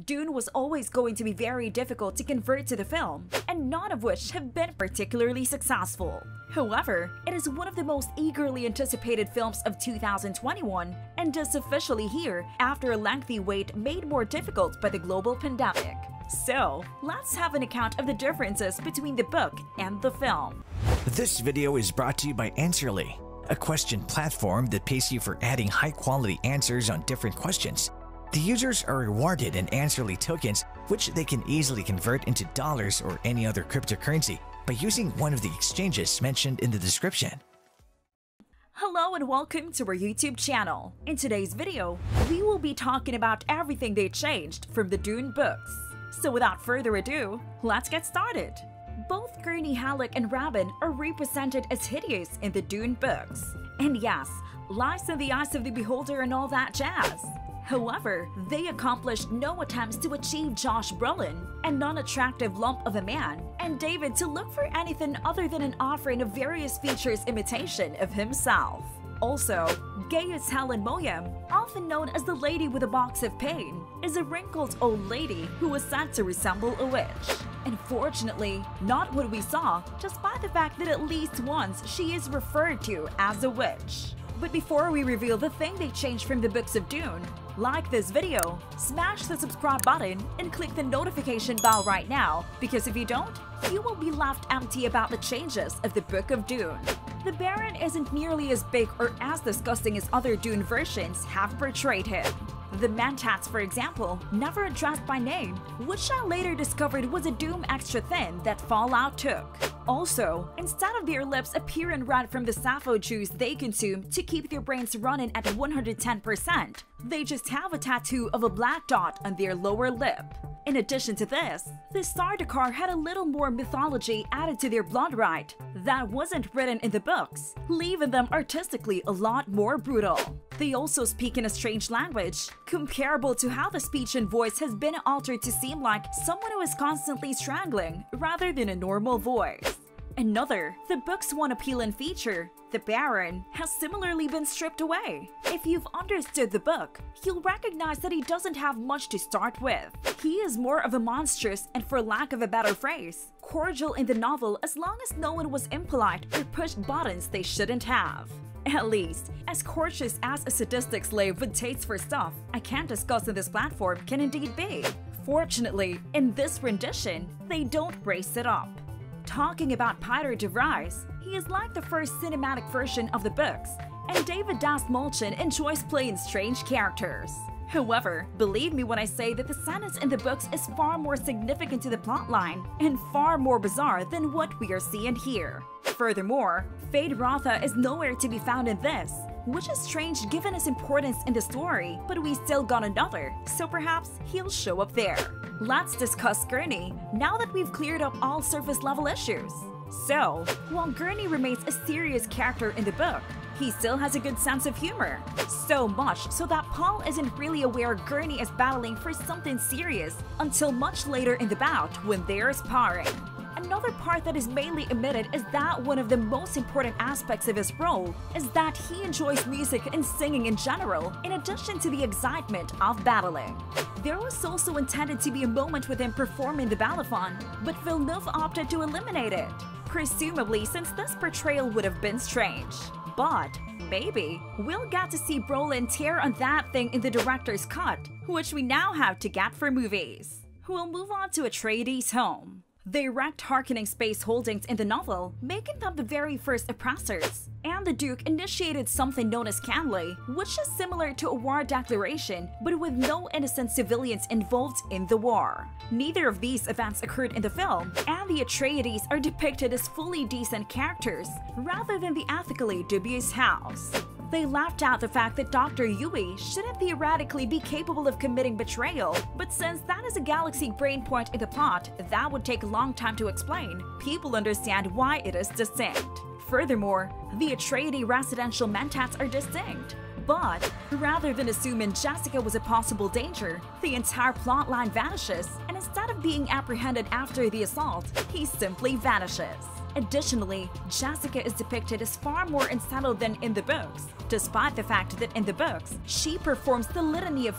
Dune was always going to be very difficult to convert to the film, and none of which have been particularly successful. However, it is one of the most eagerly anticipated films of 2021 and is officially here after a lengthy wait made more difficult by the global pandemic. So, let's have an account of the differences between the book and the film. This video is brought to you by Answerly, a question platform that pays you for adding high-quality answers on different questions. The users are rewarded in Answerly tokens, which they can easily convert into dollars or any other cryptocurrency by using one of the exchanges mentioned in the description. Hello and welcome to our YouTube channel. In today's video, we will be talking about everything they changed from the Dune books. So without further ado, let's get started. Both Gurney Halleck and Rabin are represented as hideous in the Dune books. And yes, lies in the eyes of the beholder and all that jazz. However, they accomplished no attempts to achieve Josh Brolin, a non-attractive lump of a man, and David to look for anything other than an offering of various features imitation of himself. Also, Gaius Helen Moyam, often known as the lady with a box of pain, is a wrinkled old lady who was said to resemble a witch. Unfortunately, not what we saw, despite the fact that at least once she is referred to as a witch. But before we reveal the thing they changed from the books of Dune, like this video, smash the subscribe button, and click the notification bell right now, because if you don't, you will be left empty about the changes of the Book of Dune. The Baron isn't nearly as big or as disgusting as other Dune versions have portrayed him. The Mentats, for example, never addressed by name, which I later discovered was a Doom extra thin that Fallout took. Also, instead of their lips appearing red from the sappho juice they consume to keep their brains running at 110%, they just have a tattoo of a black dot on their lower lip. In addition to this, the Sardaukar had a little more mythology added to their blood rite that wasn't written in the books, leaving them artistically a lot more brutal. They also speak in a strange language, comparable to how the speech and voice has been altered to seem like someone who is constantly strangling rather than a normal voice. Another, the book's one appealing feature, the Baron, has similarly been stripped away. If you've understood the book, you'll recognize that he doesn't have much to start with. He is more of a monstrous and, for lack of a better phrase, cordial in the novel as long as no one was impolite or pushed buttons they shouldn't have. At least, as courteous as a sadistic slave with taste for stuff I can't discuss on this platform can indeed be. Fortunately, in this rendition, they don't raise it up. Talking about Peter de Vries, he is like the first cinematic version of the books, and David Dastmalchian enjoys playing strange characters. However, believe me when I say that the sentence in the books is far more significant to the plotline and far more bizarre than what we are seeing here. Furthermore, Fade Rotha is nowhere to be found in this, which is strange given his importance in the story, but we still got another, so perhaps he'll show up there. Let's discuss Gurney, now that we've cleared up all surface-level issues. So, while Gurney remains a serious character in the book, he still has a good sense of humor. So much so that Paul isn't really aware Gurney is battling for something serious until much later in the bout when they're sparring. Another part that is mainly omitted is that one of the most important aspects of his role is that he enjoys music and singing in general, in addition to the excitement of battling. There was also intended to be a moment with him performing the Balafon, but Villeneuve opted to eliminate it, presumably since this portrayal would have been strange. But maybe we'll get to see Brolin tear on that thing in the director's cut, which we now have to get for movies. We'll move on to Atreides' home. They wrecked Harkonnen Space Holdings in the novel, making them the very first oppressors. And the Duke initiated something known as Canley, which is similar to a war declaration, but with no innocent civilians involved in the war. Neither of these events occurred in the film, and the Atreides are depicted as fully decent characters, rather than the ethically dubious house. They left out the fact that Dr. Yui shouldn't theoretically be capable of committing betrayal, but since that is a galaxy brain point in the plot that would take a long time to explain, people understand why it is distinct. Furthermore, the Atreides residential mentats are distinct. But rather than assuming Jessica was a possible danger, the entire plotline vanishes, and instead of being apprehended after the assault, he simply vanishes. Additionally, Jessica is depicted as far more unsettled than in the books, despite the fact that in the books, she performs the litany of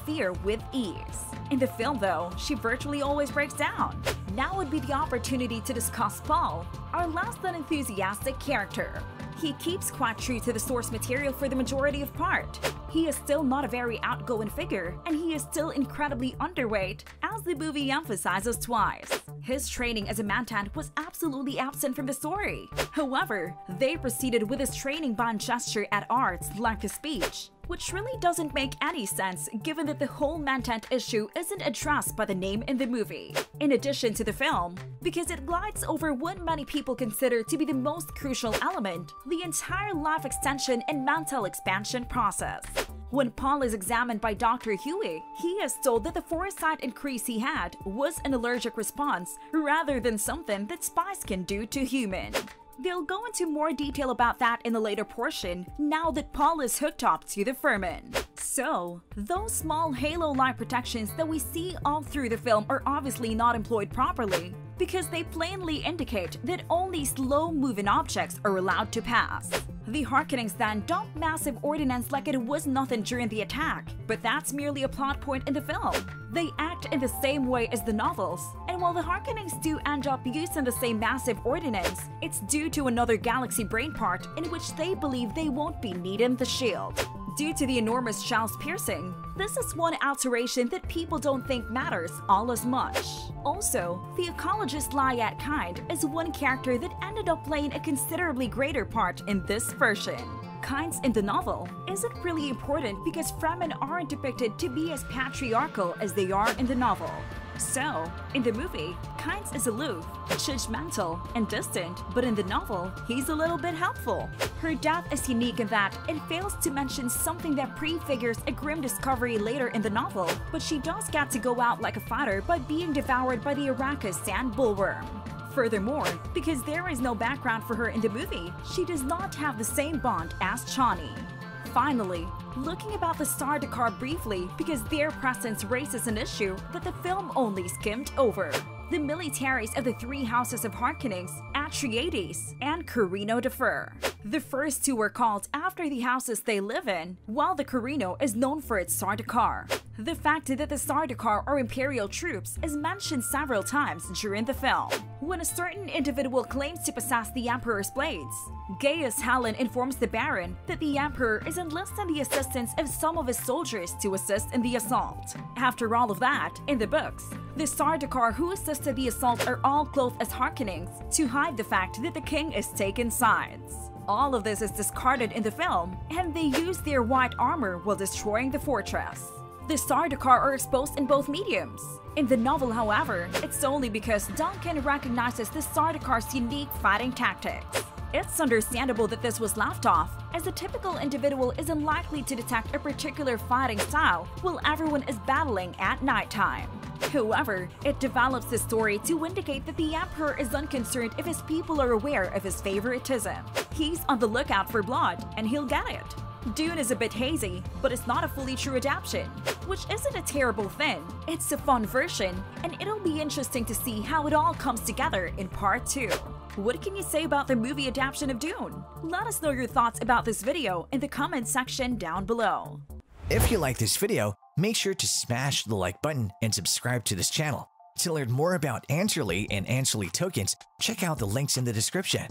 fear with ease. In the film, though, she virtually always breaks down. Now would be the opportunity to discuss Paul, our less than enthusiastic character. He keeps quite true to the source material for the majority of part. He is still not a very outgoing figure, and he is still incredibly underweight, as the movie emphasizes twice. His training as a mantant was absolutely absent from the story. However, they proceeded with his training by gesture at arts like a speech, which really doesn't make any sense given that the whole mantant issue isn't addressed by the name in the movie. In addition to the film, because it glides over what many people consider to be the most crucial element, the entire life extension and mental expansion process. When Paul is examined by Dr. Huey, he is told that the foresight increase he had was an allergic response rather than something that spice can do to humans. They'll go into more detail about that in the later portion, now that Paul is hooked up to the Furman. So, those small halo-like protections that we see all through the film are obviously not employed properly, because they plainly indicate that only slow-moving objects are allowed to pass. The Harkonnens then dump massive ordnance like it was nothing during the attack, but that's merely a plot point in the film. They act in the same way as the novels, and while the Harkonnens do end up using the same massive ordnance, it's due to another galaxy brain part in which they believe they won't be needing the shield. Due to the enormous shell's piercing, this is one alteration that people don't think matters all as much. Also, the ecologist Layat Kind is one character that ended up playing a considerably greater part in this version. Kinds in the novel isn't really important because Fremen aren't depicted to be as patriarchal as they are in the novel. So, in the movie, Kynes is aloof, judgmental, and distant, but in the novel, he's a little bit helpful. Her death is unique in that it fails to mention something that prefigures a grim discovery later in the novel, but she does get to go out like a fighter by being devoured by the Arrakis sand bullworm. Furthermore, because there is no background for her in the movie, she does not have the same bond as Chani. Finally, looking about the Sardaukar briefly because their presence raises an issue that the film only skimmed over. The militaries of the three houses of Harkonnens, Atreides, and Carino defer. The first two were called after the houses they live in, while the Carino is known for its Sardaukar. The fact that the Sardaukar are Imperial troops is mentioned several times during the film. When a certain individual claims to possess the Emperor's blades, Gaius Helen informs the Baron that the Emperor is enlisting the assistance of some of his soldiers to assist in the assault. After all of that, in the books, the Sardaukar who assisted the assault are all clothed as Harkonnens to hide the fact that the king is taking sides. All of this is discarded in the film, and they use their white armor while destroying the fortress. The Sardaukar are exposed in both mediums. In the novel, however, it's solely because Duncan recognizes the Sardaukar's unique fighting tactics. It's understandable that this was left off, as the typical individual is unlikely to detect a particular fighting style while everyone is battling at nighttime. However, it develops the story to indicate that the Emperor is unconcerned if his people are aware of his favoritism. He's on the lookout for blood, and he'll get it. Dune is a bit hazy, but it's not a fully true adaptation, which isn't a terrible thing. It's a fun version, and it'll be interesting to see how it all comes together in part 2. What can you say about the movie adaptation of Dune? Let us know your thoughts about this video in the comment section down below. If you like this video, make sure to smash the like button and subscribe to this channel. To learn more about Answerly and Answerly tokens, check out the links in the description.